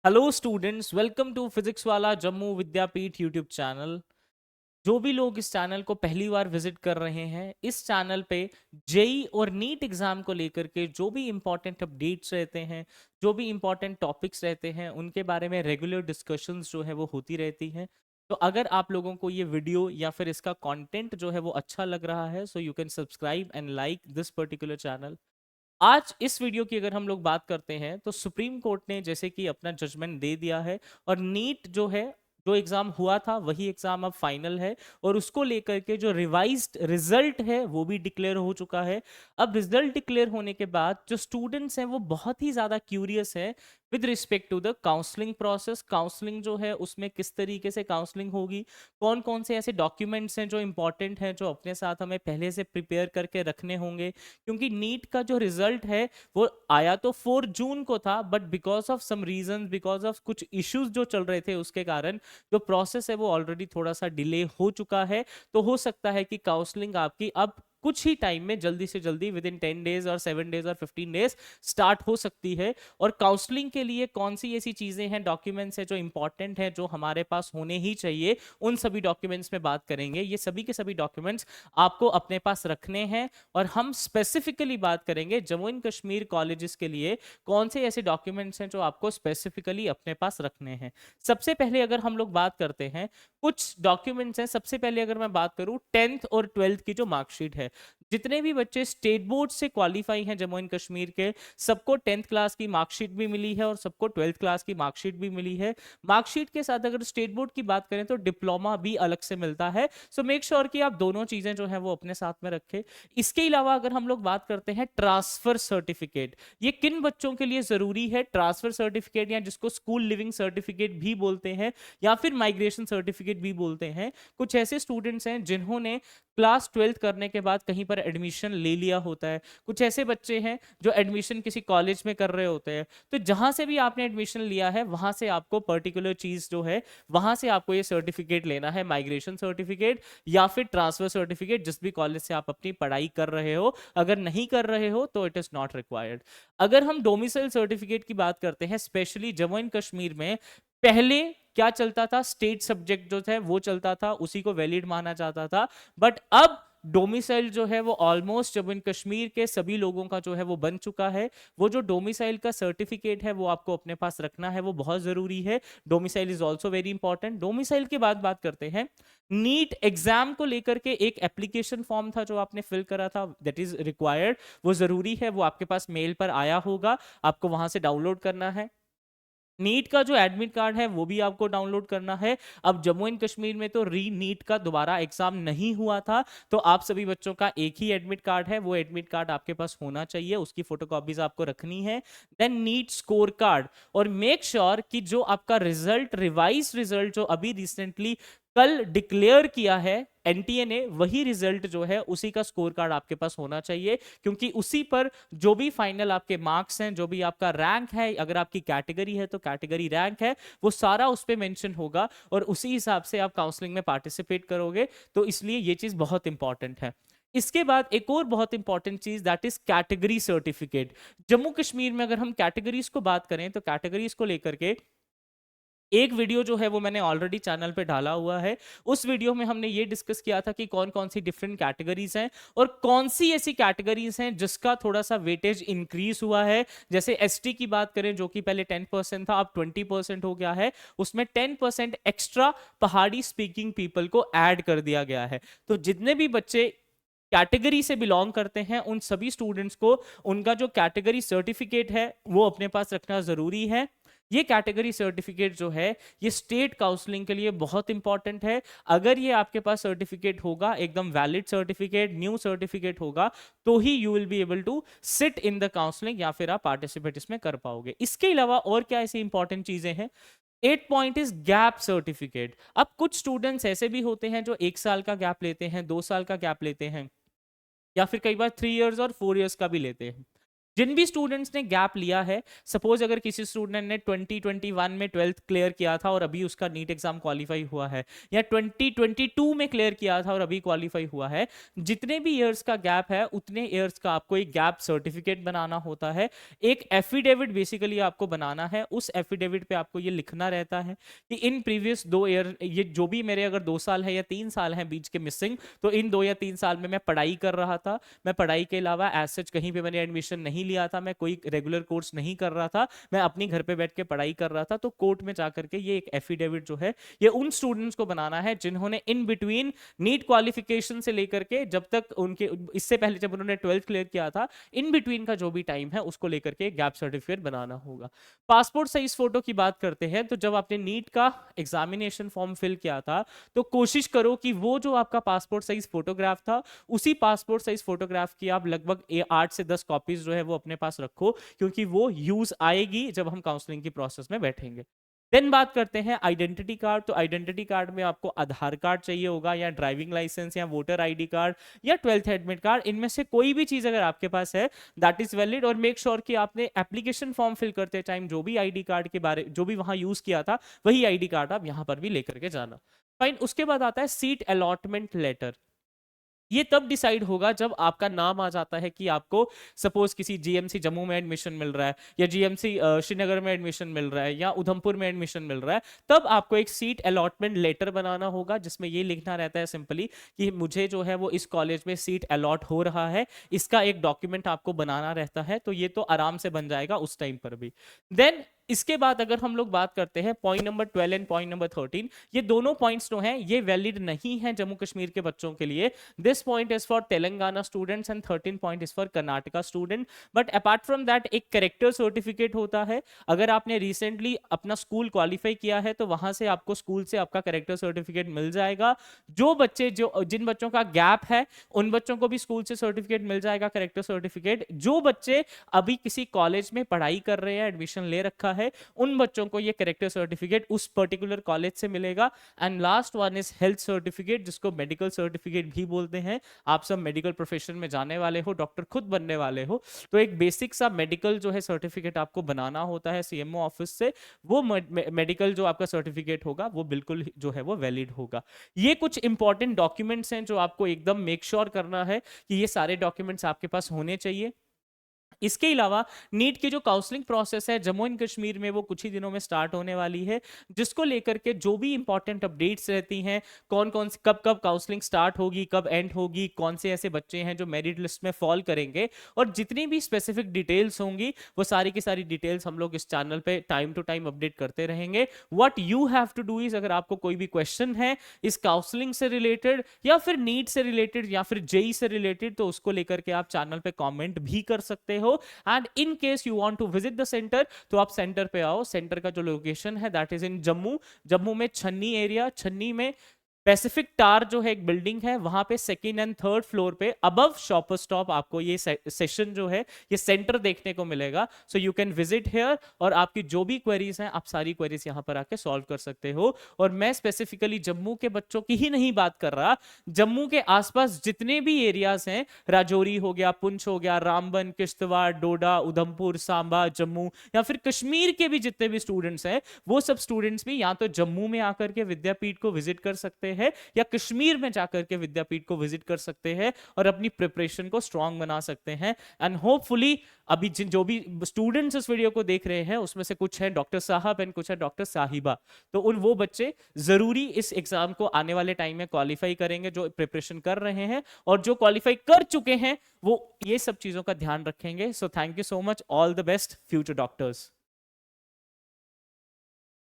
Hello students, welcome to Physics Wallah Jammu Vidyapeeth YouTube channel. जो भी लोग इस चैनल को पहली बार विजिट कर रहे हैं, इस चैनल पे जेई और नीट एग्जाम को लेकर के जो भी इंपॉर्टेंट अपडेट्स रहते हैं, जो भी इंपॉर्टेंट टॉपिक्स रहते हैं, उनके बारे में रेगुलर डिस्कशंस जो है वो होती रहती हैं। तो अगर आप लोगों को ये वीडियो या फिर इसका कंटेंट जो है वो अच्छा लग रहा है, so you can subscribe and like this particular channel. आज इस वीडियो की अगर हम लोग बात करते हैं तो सुप्रीम कोर्ट ने जैसे कि अपना जजमेंट दे दिया है और नीट जो है, जो एग्जाम हुआ था वही एग्जाम अब फाइनल है और उसको लेकर के जो रिवाइज्ड रिजल्ट है वो भी डिक्लेयर हो चुका है। अब रिजल्ट डिक्लेयर होने के बाद जो स्टूडेंट्स हैं वो बहुत ही ज्यादा क्यूरियस है with respect to the counselling process. Counselling जो है उसमें किस तरीके से काउंसलिंग होगी, कौन कौन से ऐसे डॉक्यूमेंट्स हैं जो इंपॉर्टेंट हैं जो अपने साथ हमें पहले से प्रिपेयर करके रखने होंगे, क्योंकि नीट का जो रिजल्ट है वो आया तो 4 जून को था, but because of some reason, because of कुछ इश्यूज जो चल रहे थे उसके कारण जो प्रोसेस है वो ऑलरेडी थोड़ा सा डिले हो चुका है। तो हो सकता है कि काउंसलिंग आपकी अब कुछ ही टाइम में जल्दी से जल्दी विद इन 10 डेज और 7 डेज और 15 डेज स्टार्ट हो सकती है। और काउंसलिंग के लिए कौन सी ऐसी चीजें हैं, डॉक्यूमेंट्स हैं जो इंपॉर्टेंट है, जो हमारे पास होने ही चाहिए, उन सभी डॉक्यूमेंट्स में बात करेंगे। ये सभी के सभी डॉक्यूमेंट्स आपको अपने पास रखने हैं और हम स्पेसिफिकली बात करेंगे जम्मू एंड कश्मीर कॉलेजेस के लिए कौन से ऐसे डॉक्यूमेंट्स हैं जो आपको स्पेसिफिकली अपने पास रखने हैं। सबसे पहले अगर हम लोग बात करते हैं, कुछ डॉक्यूमेंट्स हैं। सबसे पहले अगर मैं बात करूं 10th और 12th की जो मार्कशीट है, जितने भी बच्चे स्टेट बोर्ड से क्वालिफाई हैं जम्मू एंड कश्मीर के, सबको 10th क्लास की मार्कशीट भी मिली है और सबको 12th क्लास की मार्कशीट भी मिली है। मार्कशीट के साथ अगर स्टेट बोर्ड की बात करें तो डिप्लोमा भी अलग से मिलता है। सो मेक श्योर कि आप दोनों चीजें जो है वो अपने साथ में रखें। इसके अलावा अगर हम लोग बात करते हैं ट्रांसफर सर्टिफिकेट, ये किन बच्चों के लिए जरूरी है? ट्रांसफर सर्टिफिकेट या जिसको स्कूल लिविंग सर्टिफिकेट भी बोलते हैं या फिर माइग्रेशन सर्टिफिकेट भी बोलते हैं, कुछ ऐसे स्टूडेंट्स हैं जिन्होंने क्लास 12th करने के बाद कहीं पर एडमिशन ले लिया होता है। कुछ ऐसे बच्चे हैं जो एडमिशन किसी कॉलेज में कर रहे होते हैं। तो जहां से भी आपने एडमिशन लिया है वहां से आपको पर्टिकुलर चीज जो है, वहां से आपको ये सर्टिफिकेट लेना है, माइग्रेशन सर्टिफिकेट या फिर ट्रांसफर सर्टिफिकेट, जिस भी कॉलेज से आप अपनी पढ़ाई कर रहे हो। अगर नहीं कर रहे हो तो इट इज नॉट रिक्वायर्ड। अगर हम डोमिसाइल सर्टिफिकेट की बात करते हैं, स्पेशली जम्मू एंड कश्मीर में पहले क्या चलता था, स्टेट सब्जेक्ट जो थे वो चलता था, उसी को वैलिड माना जाता था। बट अब डोमिसाइल जो है वो ऑलमोस्ट जम्मू एंड कश्मीर के सभी लोगों का जो है वो बन चुका है। वो जो डोमिसाइल का सर्टिफिकेट है वो आपको अपने पास रखना है, वो बहुत जरूरी है। Domicile is also very important. Domicile के बाद बात करते हैं नीट एग्जाम को लेकर के, एक एप्लीकेशन फॉर्म था जो आपने फिल करा था, दैट इज रिक्वायर्ड, वो जरूरी है, वो आपके पास मेल पर आया होगा, आपको वहां से डाउनलोड करना है। नीट का जो एडमिट कार्ड है वो भी आपको डाउनलोड करना है। अब जम्मू एंड कश्मीर में तो री नीट का दोबारा एग्जाम नहीं हुआ था, तो आप सभी बच्चों का एक ही एडमिट कार्ड है, वो एडमिट कार्ड आपके पास होना चाहिए, उसकी फोटोकॉपीज आपको रखनी है। देन नीट स्कोर कार्ड, और मेक श्योर कि जो आपका रिजल्ट, रिवाइज रिजल्ट जो अभी रिसेंटली कल डिक्लेयर किया है एनटीए ने, वही रिजल्ट जो है उसी का स्कोर कार्ड आपके पास होना चाहिए, क्योंकि उसी पर जो भी फाइनल आपके मार्क्स हैं, जो भी आपका रैंक है, अगर आपकी कैटेगरी है तो कैटेगरी रैंक है, वो सारा उस पर मेंशन होगा और उसी हिसाब से आप काउंसलिंग में पार्टिसिपेट करोगे। तो इसलिए ये चीज बहुत इंपॉर्टेंट है। इसके बाद एक और बहुत इंपॉर्टेंट चीज, that is category certificate. Jammu Kashmir में अगर हम कैटेगरीज को बात करें तो कैटेगरीज को लेकर के एक वीडियो जो है वो मैंने ऑलरेडी चैनल पे डाला हुआ है। उस वीडियो में हमने ये डिस्कस किया था कि कौन कौन सी डिफरेंट कैटेगरीज हैं और कौन सी ऐसी कैटेगरीज हैं जिसका थोड़ा सा वेटेज इंक्रीज हुआ है। जैसे एसटी की बात करें, जो कि पहले 10% था, अब 20% हो गया है, उसमें 10% एक्स्ट्रा पहाड़ी स्पीकिंग पीपल को ऐड कर दिया गया है। तो जितने भी बच्चे कैटेगरी से बिलोंग करते हैं उन सभी स्टूडेंट्स को उनका जो कैटेगरी सर्टिफिकेट है वो अपने पास रखना जरूरी है। ये कैटेगरी सर्टिफिकेट जो है ये स्टेट काउंसलिंग के लिए बहुत इंपॉर्टेंट है। अगर ये आपके पास सर्टिफिकेट होगा, एकदम वैलिड सर्टिफिकेट, न्यू सर्टिफिकेट होगा, तो ही you will be able to sit in the counselling या फिर आप पार्टिसिपेट इसमें कर पाओगे। इसके अलावा और क्या ऐसी इंपॉर्टेंट चीजें हैं? 8 पॉइंट इज गैप सर्टिफिकेट। अब कुछ स्टूडेंट्स ऐसे भी होते हैं जो 1 साल का गैप लेते हैं, 2 साल का गैप लेते हैं, या फिर कई बार 3 इयर्स और 4 इयर्स का भी लेते हैं। जिन भी स्टूडेंट्स ने गैप लिया है, सपोज अगर किसी स्टूडेंट ने 2021 में 12th क्लियर किया था और अभी उसका नीट एग्जाम क्वालिफाई हुआ है, या 2022 में क्लियर किया था और अभी क्वालिफाई हुआ है, जितने भी ईयर्स का गैप है उतने ईयर्स का आपको एक गैप सर्टिफिकेट बनाना होता है। एक एफिडेविट बेसिकली आपको बनाना है। उस एफिडेविट पे आपको ये लिखना रहता है कि इन प्रीवियस 2 ईयर, ये जो भी मेरे अगर 2 साल है या 3 साल है बीच के मिसिंग, तो इन 2 या 3 साल में मैं पढ़ाई कर रहा था, मैं पढ़ाई के अलावा एज सच कहीं पे मैंने एडमिशन नहीं लिया था, मैं कोई रेगुलर कोर्स नहीं कर रहा था, मैं अपनी घर पे बैठ के पढ़ाई कर रहा था। तो कोर्ट में जाकर के ये एक एफिडेविट जो है ये उन स्टूडेंट्स को बनाना है जिन्होंने इन बिटवीन नीट क्वालिफिकेशन से लेकर के जब तक उनके, इससे पहले जब उन्होंने 12th क्लियर किया था, इन बिटवीन का जो भी टाइम है उसको लेकर के गैप सर्टिफिकेट बनाना होगा। पासपोर्ट साइज फोटो की बात करते हैं, तो जब आपने नीट का एग्जामिनेशन फॉर्म फिल किया था तो कोशिश करो कि वो जो आपका पासपोर्ट साइज फोटोग्राफ था, उसी पासपोर्ट साइज फोटोग्राफ की आप लगभग 8 से 10 कॉपीज जो है वो अपने पास रखो, क्योंकि वो यूज आएगी जब हम काउंसलिंग की प्रोसेस में बैठेंगे। देन बात करते हैं आइडेंटिटी कार्ड। तो आइडेंटिटी कार्ड में आपको आधार कार्ड चाहिए होगा, या ड्राइविंग लाइसेंस, या वोटर आईडी कार्ड, या 12th एडमिट कार्ड। इनमें से कोई भी चीज अगर आपके पास है दैट इज वैलिड। और मेक श्योर कि आपने एप्लीकेशन फॉर्म फिल करते टाइम जो भी आईडी कार्ड के बारे, जो भी वहां यूज किया था, वही आईडी कार्ड आप यहां पर भी लेकर के जाना। फाइन। उसके बाद आता है सीट अलॉटमेंट लेटर। ये तब डिसाइड होगा जब आपका नाम आ जाता है कि आपको सपोज किसी जीएमसी जम्मू में एडमिशन मिल रहा है, या जीएमसी श्रीनगर में एडमिशन मिल रहा है, या उधमपुर में एडमिशन मिल रहा है, तब आपको एक सीट अलॉटमेंट लेटर बनाना होगा जिसमें ये लिखना रहता है सिंपली कि मुझे जो है वो इस कॉलेज में सीट अलॉट हो रहा है। इसका एक डॉक्यूमेंट आपको बनाना रहता है, तो ये तो आराम से बन जाएगा उस टाइम पर भी। देन इसके बाद अगर हम लोग बात करते हैं point number 12 and point number 13, ये दोनों पॉइंट्स जो हैं ये वैलिड नहीं है जम्मू कश्मीर के बच्चों के लिए। This point is for Telangana students and 13 point is for Karnataka student. But apart from that एक कैरेक्टर सर्टिफिकेट होता है। अगर आपने रिसेंटली अपना स्कूल क्वालिफाई किया है तो वहां से आपको स्कूल से आपका कैरेक्टर सर्टिफिकेट मिल जाएगा। जो बच्चे, जो जिन बच्चों का गैप है उन बच्चों को भी स्कूल से सर्टिफिकेट मिल जाएगा, कैरेक्टर सर्टिफिकेट। जो बच्चे अभी किसी कॉलेज में पढ़ाई कर रहे हैं, एडमिशन ले रखा है, उन बच्चों को ये कैरेक्टर सर्टिफिकेट उस पर्टिकुलर कॉलेज से मिलेगा। And last one is health certificate, जिसको मेडिकल सर्टिफिकेट भी बोलते हैं। आप सब मेडिकल प्रोफेशन में जाने वाले हो, डॉक्टर खुद बनने वाले हो, तो एक बेसिक सा मेडिकल जो है सर्टिफिकेट आपको बनाना होता है सीएमओ ऑफिस से। वो मेडिकल जो आपका सर्टिफिकेट होगा वो बिल्कुल जो है वो वैलिड होगा। ये कुछ इंपॉर्टेंट डॉक्यूमेंट्स हैं जो आपको एकदम मेक श्योर करना है कि ये सारे डॉक्यूमेंट्स आपके पास होने चाहिए। इसके अलावा नीट की जो काउंसलिंग प्रोसेस है जम्मू एंड कश्मीर में वो कुछ ही दिनों में स्टार्ट होने वाली है, जिसको लेकर के जो भी इंपॉर्टेंट अपडेट्स रहती हैं, कौन कौन से कब कब काउंसलिंग स्टार्ट होगी, कब एंड होगी, कौन से ऐसे बच्चे हैं जो मेरिट लिस्ट में फॉल करेंगे, और जितनी भी स्पेसिफिक डिटेल्स होंगी वो सारी की सारी डिटेल्स हम लोग इस चैनल पे टाइम टू टाइम अपडेट करते रहेंगे। What you have to do is, अगर आपको कोई भी क्वेश्चन है इस काउंसलिंग से रिलेटेड या फिर नीट से रिलेटेड या फिर जेई से रिलेटेड, तो उसको लेकर के आप चैनल पे कमेंट भी कर सकते हो। And in case you want to visit the centre, तो आप सेंटर पे आओ। सेंटर का जो लोकेशन है that is in Jammu. Jammu में छन्नी एरिया, छन्नी में पैसिफिक टार जो है एक बिल्डिंग है, वहां पे सेकंड एंड थर्ड फ्लोर पे अबव शॉपर स्टॉप आपको ये सेशन जो है ये सेंटर देखने को मिलेगा। So you can visit here, और आपकी जो भी क्वेरीज हैं आप सारी क्वेरीज यहां पर आके सॉल्व कर सकते हो। और मैं स्पेसिफिकली जम्मू के बच्चों की ही नहीं बात कर रहा, जम्मू के आसपास जितने भी एरियाज हैं, राजौरी हो गया, पुंछ हो गया, रामबन, किश्तवाड़, डोडा, उधमपुर, सांबा, जम्मू, या फिर कश्मीर के भी जितने भी स्टूडेंट्स हैं, वो सब स्टूडेंट्स भी या तो जम्मू में आकर के विद्यापीठ को विजिट कर सकते हैं या कश्मीर में जाकर के विद्यापीठ को विजिट कर सकते हैं और अपनी प्रिपरेशन को स्ट्रांग बना सकते हैं। एंड होपफुली अभी जो भी स्टूडेंट्स इस वीडियो को देख रहे हैं उसमें से कुछ है डॉक्टर साहब एंड कुछ है डॉक्टर साहिबा, तो वो बच्चे जरूरी इस एग्जाम को आने वाले टाइम में क्वालिफाई करेंगे जो प्रिपरेशन कर रहे हैं, और जो क्वालिफाई कर चुके हैं वो ये सब चीजों का ध्यान रखेंगे। So thank you so much, all the best future doctors.